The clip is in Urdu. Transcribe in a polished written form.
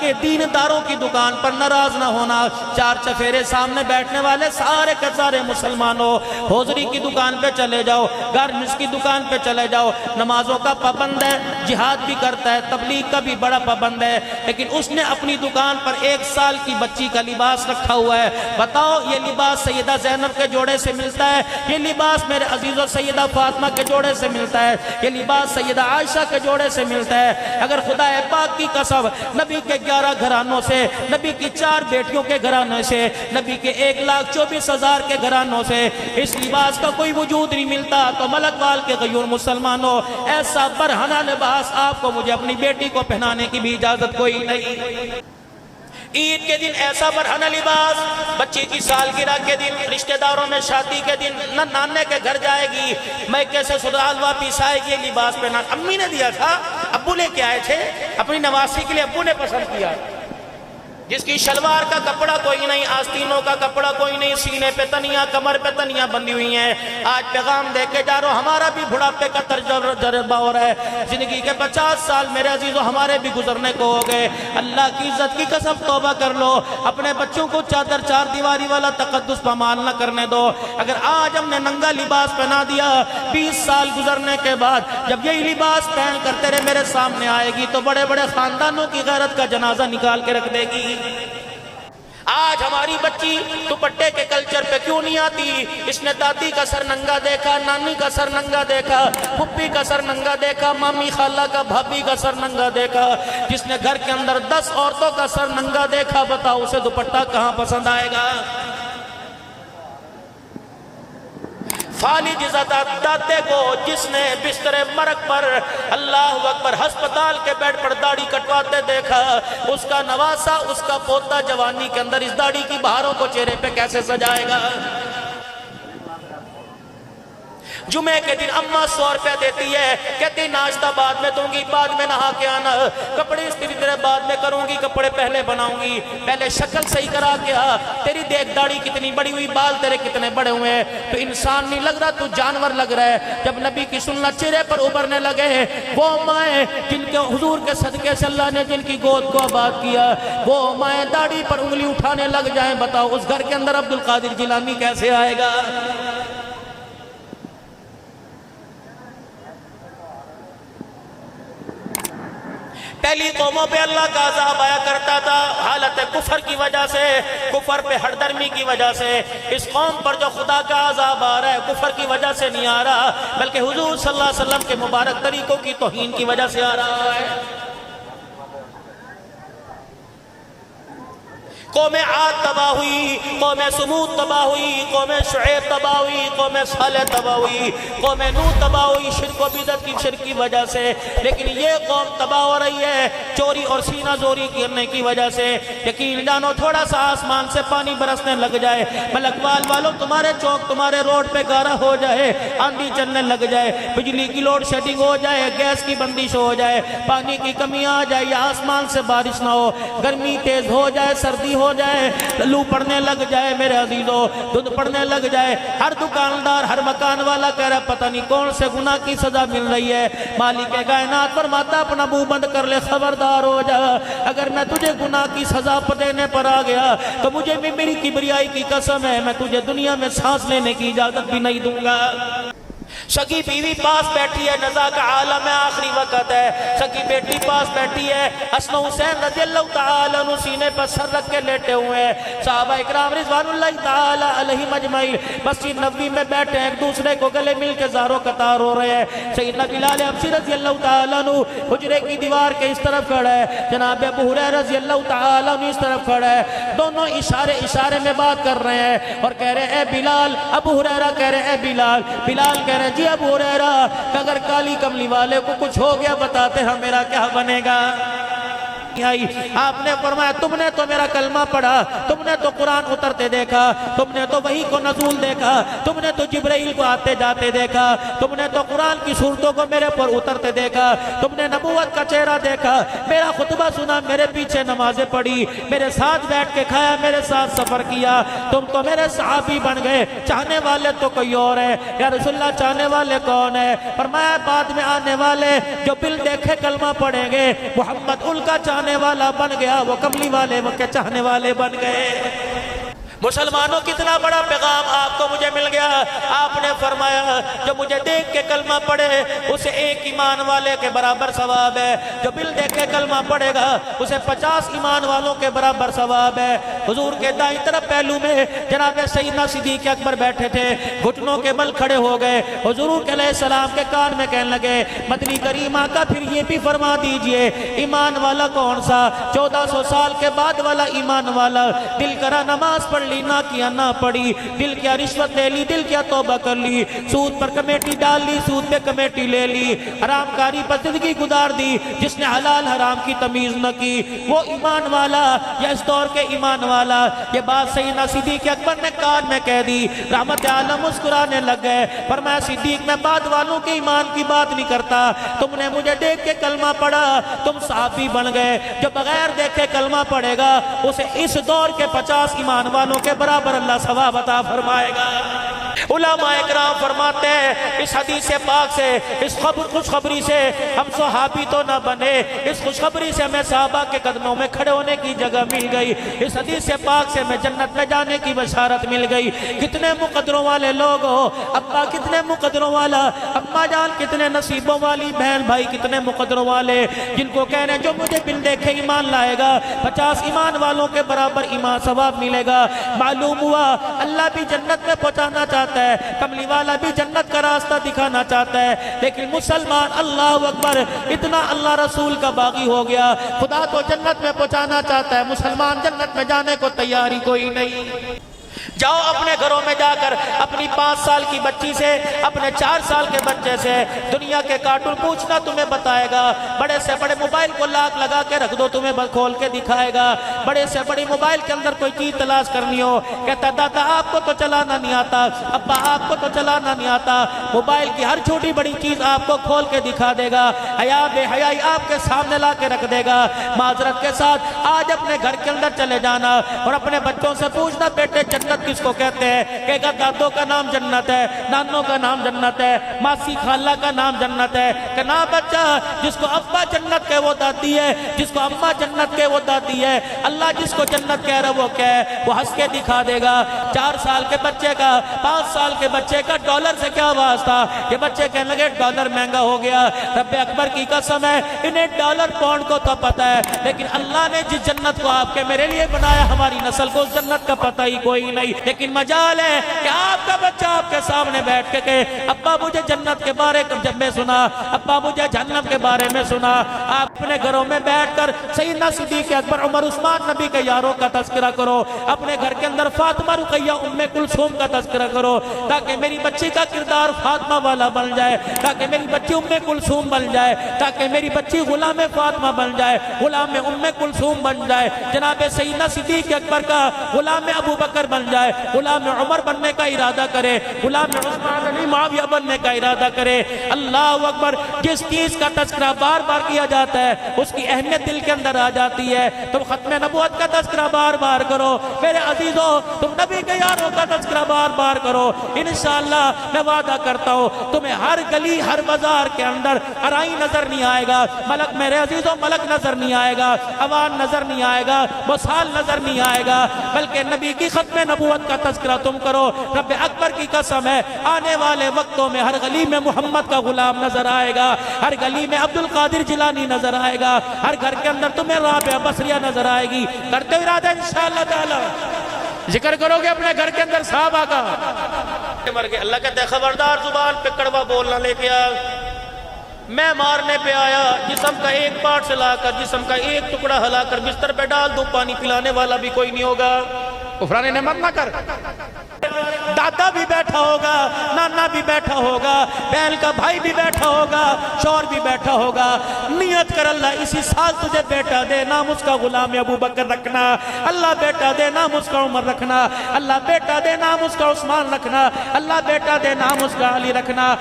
کے دینداروں کی دکان پر ناراض نہ ہونا۔ چار چفیرے سامنے بیٹھنے والے سارے کے سارے مسلمانوں، حوضری کی دکان پہ چلے جاؤ، گارمنٹس کی دکان پہ چلے جاؤ، نمازوں کا پابند ہے، جہاد بھی کرتا ہے، تبلیغ کا بھی بڑا پابند ہے، لیکن اس نے اپنی دکان پر 1 سال کی بچی کا لباس رکھا ہوا ہے۔ بتاؤ یہ لباس سیدہ زینب کے جوڑے سے ملتا ہے، یہ لباس میرے عزیزوں سیدہ فاطمہ کے جوڑے سے ملتا ہے، یہ لباس سیدہ عائشہ کے جوڑے سے ملتا ہے۔ اگر خدا پاک کی قسم نبی کے 11 گھرانوں سے، نبی کی 4 بیٹیوں کے گھرانے سے، نبی کے 1,24,000 کے گھرانوں سے اس لباس کا کوئی وجود نہیں ملتا، تو ملک وال کے غیور مسلمانوں، ایسا برہنہ لباس آپ کو مجھے اپنی بیٹی کو پہنانے کی بھی اجازت کوئی نہیں۔ عید کے دن ایسا برہنہ لباس، بچی کی سالگرہ کے دن، رشتہ داروں میں شادی کے دن، نہ نانے کے گھر جائے گی، میکے سے سسرال واپس آئے گی، لباس پہنا امی نے دیا تھا، ابو لے کے آئے تھے، اپنی نواسی کے لیے ابو نے پسند کیا۔ جس کی شلوار کا کپڑا کوئی نہیں، آستینوں کا کپڑا کوئی نہیں، سینے پہ تنیاں، کمر پہ تنیاں بندھی ہوئی ہیں، آج پیغام دے کے جا رہا ہوں، ہمارا بھی بڑھاپے کا تجربہ ہو رہا ہے، زندگی کے 50 سال میرے عزیزوں ہمارے بھی گزرنے کو ہو گئے۔ اللہ کی عزت کی قسم توبہ کر لو، اپنے بچوں کو چادر 4 دیواری والا تقدس پامال نہ کرنے دو۔ اگر آج ہم نے ننگا لباس پہنا دیا، 20 سال گزرنے کے بعد جب یہی لباس پہن کر تیرے میرے سامنے آئے گی تو بڑے بڑے خاندانوں کی غیرت کا جنازہ نکال کے رکھ دے گی۔ آج ہماری بچی دوپٹے کے کلچر پہ کیوں نہیں آتی؟ اس نے دادی کا سر ننگا دیکھا، نانی کا سر ننگا دیکھا، پھپھی کا سر ننگا دیکھا، مامی خالہ کا بھابھی کا سر ننگا دیکھا، جس نے گھر کے اندر 10 عورتوں کا سر ننگا دیکھا، بتاؤ اسے دوپٹہ کہاں پسند آئے گا؟ فالج دادے کو جس نے بستر مرگ پر اللہ اکبر ہسپتال کے بیڈ پر داڑھی کٹواتے دیکھا، اس کا نواسا، اس کا پوتا جوانی کے اندر اس داڑھی کی بہاروں کو چہرے پہ کیسے سجائے گا؟ جمعے کے دن اماں 100 روپے دیتی ہے، کہتی ناشتہ بعد میں دوں گی، بعد میں نہا کے آنا، کپڑے استری تیرے بعد میں کروں گی، کپڑے پہلے بناؤں گی، پہلے شکل صحیح کرا کے آ، تیری دیکھ داڑھی کتنی بڑی ہوئی، بال تیرے کتنے بڑے ہوئے ہیں، تو انسان نہیں لگ رہا، تو جانور لگ رہا ہے۔ جب نبی کی سنت چہرے پر ابھرنے لگے، وہ مائیں جن کے حضور کے صدقے سے اللہ نے جن کی گود کو آباد کیا، وہ مائیں داڑھی پر انگلی اٹھانے لگ جائیں، بتاؤ اس گھر کے اندر عبدالقادر جیلانی کیسے آئے گا؟ پہلی قوموں پہ اللہ کا عذاب آیا کرتا تھا حالت کفر کی وجہ سے، کفر پہ ہر درمی کی وجہ سے۔ اس قوم پر جو خدا کا عذاب آ رہا ہے کفر کی وجہ سے نہیں آ رہا، بلکہ حضور صلی اللہ علیہ وسلم کے مبارک طریقوں کی توہین کی وجہ سے آ رہا ہے۔ قوم عاد تباہ ہوئی، قوم سمود تباہ ہوئی، قوم شعیب تباہ ہوئی، قوم صالح تباہ ہوئی، قوم نوح تباہ ہوئی شرک و بدعت کی شرک کی وجہ سے، لیکن یہ قوم تباہ ہو رہی ہے چوری اور سینہ زوری کرنے کی وجہ سے۔ یقین جانو تھوڑا سا آسمان سے پانی برسنے لگ جائے، ملکوال والوں تمہارے چوک تمہارے روڈ پہ گارا ہو جائے، آندھی چلنے لگ جائے، بجلی کی لوڈ شیڈنگ ہو جائے، گیس کی بندش ہو جائے، پانی کی کمی آ جائے، یا آسمان سے بارش نہ ہو، گرمی تیز ہو جائے، سردی ہو جائے، لو پڑنے لگ جائے، میرے عزیزو دھند پڑنے لگ جائے، ہر دکاندار ہر مکان والا کہہ رہا پتہ نہیں کون سے گناہ کی سزا مل رہی ہے۔ مالک کائنات فرماتا اپنا منہ بند کر لے، خبردار ہو جا، اگر میں تجھے گناہ کی سزا دینے پر آ گیا تو مجھے بھی میری کبریائی کی قسم ہے میں تجھے دنیا میں سانس لینے کی اجازت بھی نہیں دوں گا۔ سکی بیوی پاس بیٹھی ہے، نزا کا عالم ہے، آخری وقت ہے، سکی بیٹی پاس بیٹھی ہے، حسن حسین رضی اللہ تعالیٰ عنہ سینے پر سر رکھ کے لیٹے ہوئے ہیں، صحابہ اکرام رضوان اللہ تعالیٰ علیہ مجمعین مسجد نبوی میں بیٹھے ہیں، ایک دوسرے کو گلے مل کے زار و قطار ہو رہے ہیں۔ سیدنا بلال حبشی رضی اللہ تعالیٰ عنہ حجرے کی دیوار کے اس طرف کھڑا ہے، جناب ابو ہریرہ رضی اللہ تعالیٰ عنہ اس طرف کھڑا ہے، دونوں اشارے میں بات کر رہے ہیں اور کہہ رہے ہیں اے بلال، ابو ہریرہ کہہ رہے ہیں اے بلال، بلال کہہ رہے ہیں جی ابو ہریرہ کہ اگر کالی کملی والے کو کچھ ہو گیا بتاتے ہیں میرا کیا بنے گا؟ آپ نے فرمایا تم نے تو میرا کلمہ پڑھا، تم نے تو قرآن اترتے دیکھا، تم نے تو وحی کو نزول دیکھا، تم نے تو جبرائیل کو آتے جاتے دیکھا، تم نے تو قرآن کی صورتوں کو میرے پر اترتے دیکھا، تم نے نبوت کا چہرہ دیکھا، میرا خطبہ سنا، میرے پیچھے نمازیں پڑھی، میرے ساتھ بیٹھ کے کھایا، میرے ساتھ سفر کیا، تم تو میرے صحابی بن گئے، چاہنے والے تو کوئی اور ہے۔ یا رسول اللہ چاہنے والے کون ہے؟ فرمایا بعد میں آنے والے جو بل دیکھے کلمہ پڑھیں گے، محمد ان کا چاہنے چاہنے والا بن گیا، وہ کملی والے کے چاہنے والے بن گئے۔ مسلمانوں کتنا بڑا پیغام آپ کو مجھے مل گیا۔ آپ نے فرمایا جو مجھے دیکھ کے کلمہ پڑھے اسے ایک ایمان والے کے برابر ثواب ہے، جو بل دیکھ کے کلمہ پڑھے گا اسے 50 ایمان والوں کے برابر ثواب ہے۔ حضور کے دائیں طرف پہلو میں جناب سیدنا صدیق اکبر بیٹھے تھے، گھٹنوں کے بل کھڑے ہو گئے۔ حضور علیہ السلام کے کان میں کہنے لگے مدنی کریم آقا پھر یہ بھی فرما دیجئے ایمان والا کون سا؟ 1400 سال کے بعد والا ایمان والا، دل کرا نماز پڑھ لی، نہ کیا نہ پڑھی، دل کیا رشوت لے لی، دل کیا توبہ کر لی، سود پر کمیٹی ڈال لی، سود پہ کمیٹی لے لی، حرام کاری پر زندگی گزار دی، جس نے حلال حرام کی تمیز نہ کی، وہ ایمان والا یا اس دور کے ایمان والا؟ یہ بات سیدنا صدیق اکبر نے کان میں کہہ دی۔ رحمت عالم مسکرانے لگ گئے، فرمایا صدیق میں بعد والوں کے ایمان کی بات نہیں کرتا، تم نے مجھے دیکھ کے کلمہ پڑھا، تم صحابی بن گئے۔ جو بغیر دیکھے کلمہ پڑھے گا اسے اس دور کے 50 ایمان والوں کے برابر اللہ ثواب عطا فرمائے گا۔ علماء اکرام فرماتے ہیں اس حدیث پاک سے، اس خوشخبری سے ہم صحابی تو نہ بنے، اس خوشخبری سے ہمیں صحابہ کے قدموں میں کھڑے ہونے کی جگہ مل گئی، اس حدیث پاک سے ہمیں جنت میں جانے کی بشارت مل گئی۔ کتنے مقدروں والے لوگ ہو، ابا کتنے مقدروں والا، اماں جان کتنے نصیبوں والی، بہن بھائی کتنے مقدروں والے، جن کو کہنے جو مجھے بن دیکھے ایمان لائے گا 50 ایمان والوں کے برابر ایمان ثواب ملے گا۔ معلوم ہوا اللہ بھی جنت میں پہنچانا چاہتا ہے، کملی والا بھی جنت کا راستہ دکھانا چاہتا ہے، لیکن مسلمان اللہ اکبر اتنا اللہ رسول کا باغی ہو گیا، خدا تو جنت میں پہنچانا چاہتا ہے، مسلمان جنت میں جانے کو تیاری کوئی نہیں۔ جاؤ اپنے گھروں میں جا کر اپنی 5 سال کی بچی سے، اپنے 4 سال کے بچے سے دنیا کے کارٹون پوچھنا، تمہیں بتائے گا۔ بڑے سے بڑے موبائل کو لاک لگا کے رکھ دو، تمہیں کھول کے دکھائے گا۔ بڑے سے بڑی موبائل کے اندر کوئی چیز تلاش کرنی ہو، کہتا دادا آپ کو تو چلانا نہیں آتا، ابا آپ کو تو چلانا نہیں آتا، موبائل کی ہر چھوٹی بڑی چیز آپ کو کھول کے دکھا دے گا، حیا بے حیائی آپ کے سامنے لا کے رکھ دے گا۔ معذرت کے ساتھ آج اپنے گھر کے اندر چلے جانا اور اپنے بچوں سے پوچھنا بیٹے جنت کس کو کہتے ہیں؟ کہے گا دادوں کا نام جنت ہے، نانوں کا نام جنت ہے، ماسی خالہ کا نام جنت ہے۔ کہ نا بچہ، جس کو ابا جنت کے وہ دادی ہے، جس کو اماں جنت کے وہ دادی ہے، اللہ جس کو جنت کہہ رہا وہ کیا ہے، وہ ہنس کے دکھا دے گا۔ 4 سال کے بچے کا، 5 سال کے بچے کا ڈالر سے کیا واسطہ؟ یہ بچے کہنے لگے ڈالر مہنگا ہو گیا۔ رب اکبر کی قسم ہے انہیں ڈالر پاؤنڈ کو تو پتہ ہے، لیکن اللہ نے جس جنت کو آپ کے میرے لیے بنایا ہماری نسل کو اس جنت کا پتہ ہی کوئی نہیں۔ لیکن مجال ہے کہ آپ کا بچہ آپ کے سامنے بیٹھ کے کہے ابا مجھے جنت کے بارے جب میں سنا، ابا مجھے جہنم کے بارے میں سنا۔ آپ اپنے گھروں میں بیٹھ کر سیدنا صدیق اکبر، عمر، عثمان نبی کے یاروں کا تذکرہ کرو، اپنے گھر کے اندر فاطمہ، رقیہ، ام کلثوم کا تذکرہ کرو، تاکہ میری بچی کا کردار فاطمہ والا بن جائے، تاکہ میری بچی ام کلثوم بن جائے، تاکہ میری بچی غلام فاطمہ بن جائے، غلام ام کلثوم بن جائے، جناب سیدنا صدیق اکبر کا غلام ابو بکر بن جائے، غلام عمر بننے کا ارادہ کرے، غلام عثمان علی معاویہ بننے کا ارادہ کرے۔ اللہ اکبر، جس چیز کا تذکرہ بار بار کیا جاتا ہے اس کی اہمیت دل کے اندر آ جاتی ہے۔ تم ختم نبوت کا تذکرہ بار بار کرو میرے عزیزوں، تم نبی کے یاروں کا تذکرہ بار بار کرو، انشاءاللہ میں وعدہ کرتا ہوں تمہیں ہر گلی ہر بازار کے اندر ارائی نظر نہیں آئے گا، ملک میرے عزیزوں ملک نظر نہیں آئے گا، اوان نظر نہیں آئے گا، بسال نظر نہیں آئے گا، بلکہ نبی کی ختم نبوت کا تذکرہ تم کرو۔ رب اکبر کی قسم ہے آنے والے وقتوں میں ہر گلی میں محمد کا غلام نظر آئے گا، ہر گلی میں عبد القادر جیلانی نظر آئے گا، ہر گھر کے اندر تمہیں رابعہ بصریہ نظر آئے گی۔ کرتے ہوئے ارادہ انشاءاللہ تعالی ذکر کرو گے اپنے گھر کے اندر صحابہ کا۔ مر گئے، اللہ کہتے ہیں خبردار زبان پہ کڑوا بولنا لے کے آ، میں مارنے پہ آیا، جسم کا ایک پارٹ سے لا کر جسم کا ایک ٹکڑا ہلا کر بستر پہ ڈال دوں، پانی پلانے والا بھی کوئی نہیں ہوگا۔ کفران نعمت نہ کر، دادا بھی بیٹھا ہوگا، نانا بھی بیٹھا ہوگا، بہن کا بھائی بھی بیٹھا ہوگا، شوہر بھی بیٹھا ہوگا، نیت کر اللہ اسی سال تجھے بیٹا دے، نام اس کا غلام ابو بکر رکھنا، اللہ بیٹا دے نام اس کا عمر رکھنا، اللہ بیٹا دے نام اس کا عثمان رکھنا، اللہ بیٹا دے نام اس کا علی رکھنا۔